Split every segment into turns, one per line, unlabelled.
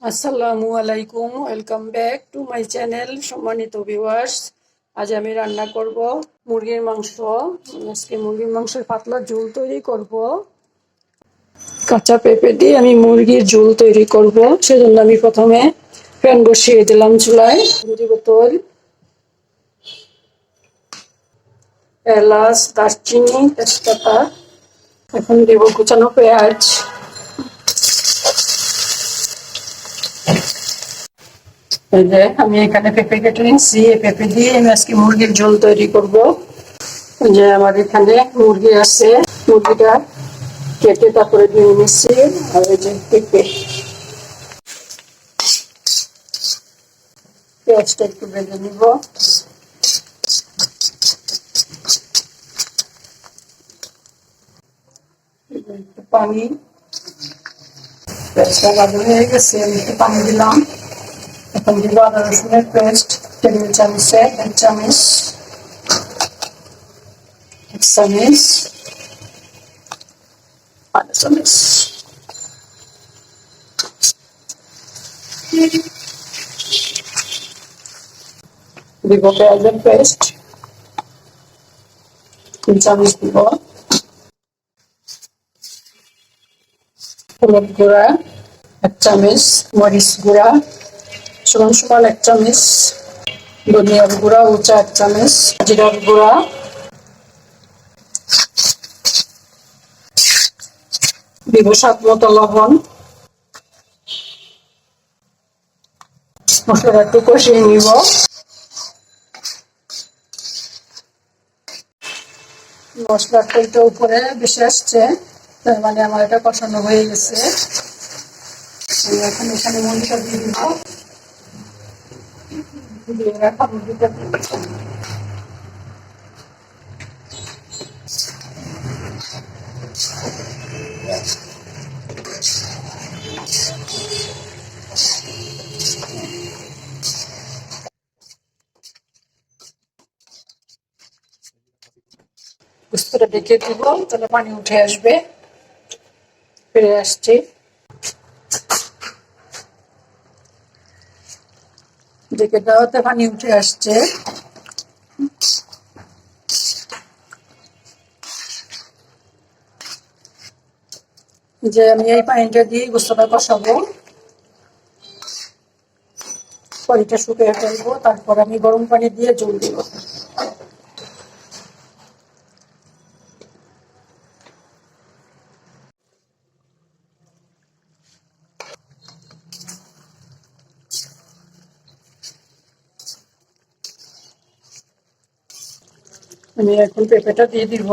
আসসালামু আলাইকুম, welcome back to my channel. সম্মানিত ভিউয়ার্স, আজ আমি রান্না করব মুরগির মাংস। আজকে মুরগির মাংসের পাতলা ঝোল তৈরি করব। কাঁচা পেঁপে দিয়ে আমি মুরগির ঝোল তৈরি করব। সেজন্য আমি প্রথমে প্যান বসিয়ে দিলাম চুলায়। দিব তেল, এলাচ, দারচিনি, তেজপাতা। এখন দেব কুচানো পেঁয়াজ। এই যে আমি এখানে পেঁপে কেটে নিচ্ছি, এই পেঁপে দিয়ে আমি আজকে মুরগির ঝোল তৈরি করব। যে আমার এখানে মুরগি আছে, মুরগিটা কেটে তারপরে ধুয়ে নিচ্ছি। আর এই যে পেঁপে, পেঁয়াজটা একটু ভেজে নিব। একটু পানি, পেঁয়াজটা ভালো হয়ে গেছে, আমি একটু পানি দিলাম। এখন দিব আদা রসুনের পেস্ট, টেবিল চামচে 1 চামচ, 1 চামচ, 1/2 চামচ। দিব পেঁয়াজের পেস্ট 3 চামচ দিব। হলুদ গুঁড়া 1 চামচ, মরিচ গুঁড়া সমান সমান 1 চামচ, ধনিয়ার গুঁড়া উঁচা 1 চামচ, জিরার গুঁড়া, দিব স্বাদ মতো লবণ। মশলাটা একটু কষিয়ে নিব। মশলার তেলটা উপরে বেশি আসছে, তার মানে আমার এটা কষানো হয়ে গেছে। আমি এখন এখানে মুরগিটা দিয়ে দিব, দিয়ে রাখা মুরগিটা দিয়ে দিব। গোস্তটা ঢেকে দিব, তাহলে পানি উঠে আসবে। ফিরে আসছি। ঢেকে দেওয়াতে পানি উঠে আসছে। যে আমি এই পানিটা দিয়ে গোস্তটা কষাবো, পানিটা শুকিয়ে ফেলবো, তারপর আমি গরম পানি দিয়ে ঝোল দিব। আমি এখন পেঁপেটা দিয়ে দিব।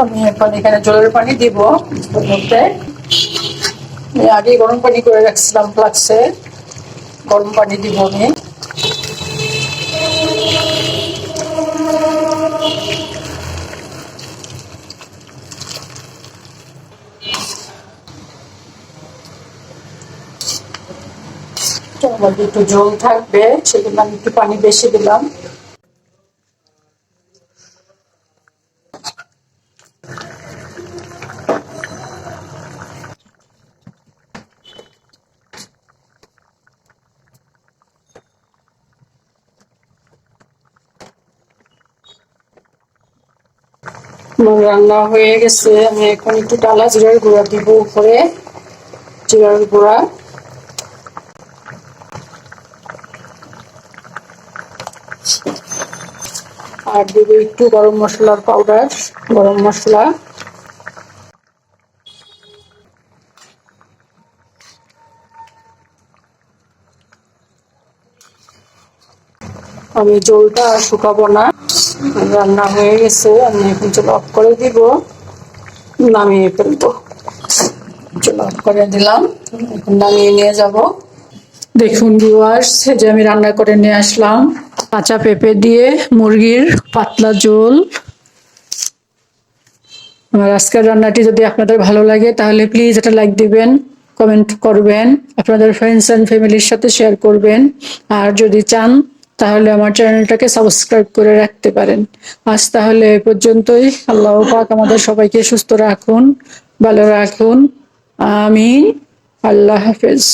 আমি এখন এখানে জলের পানি দিব। মধ্যে আগে গরম পানি করে রাখছিলাম ফ্লাক্সে, গরম পানি দিব আমি। মধ্যে একটু জল থাকবে, সেজন্য আমি একটু পানি বেশি দিলাম। আমার রান্না হয়ে গেছে। আমি এখন একটু টালা জিরার গুঁড়া দিব উপরে, জিরার গুঁড়া। আর দিব একটু গরম মশলার পাউডার, গরম মশলা। আমি ঝোলটা আর শুকাবো না, রান্না হয়ে গেছে। আমি এখন চুলা অফ করে দিব, নামিয়ে ফেলবো। চুলা অফ করে দিলাম, এখন নামিয়ে নিয়ে যাব। দেখুন ভিউয়ার্স, যে আমি রান্না করে নিয়ে আসলাম কাঁচা পেঁপে দিয়ে মুরগির পাতলা ঝোল। আমার আজকের রান্নাটি যদি আপনাদের ভালো লাগে তাহলে প্লিজ এটা লাইক দিবেন, কমেন্ট করবেন, আপনাদের ফ্রেন্ডস এন্ড ফ্যামিলির সাথে শেয়ার করবেন। আর যদি চান তাহলে আমার চ্যানেলটাকে সাবস্ক্রাইব করে রাখতে পারেন। আজ তাহলে এ পর্যন্তই। আল্লাহ পাক আমাদের সবাইকে সুস্থ রাখুন, ভালো রাখুন। আমিন। আল্লাহ হাফেজ।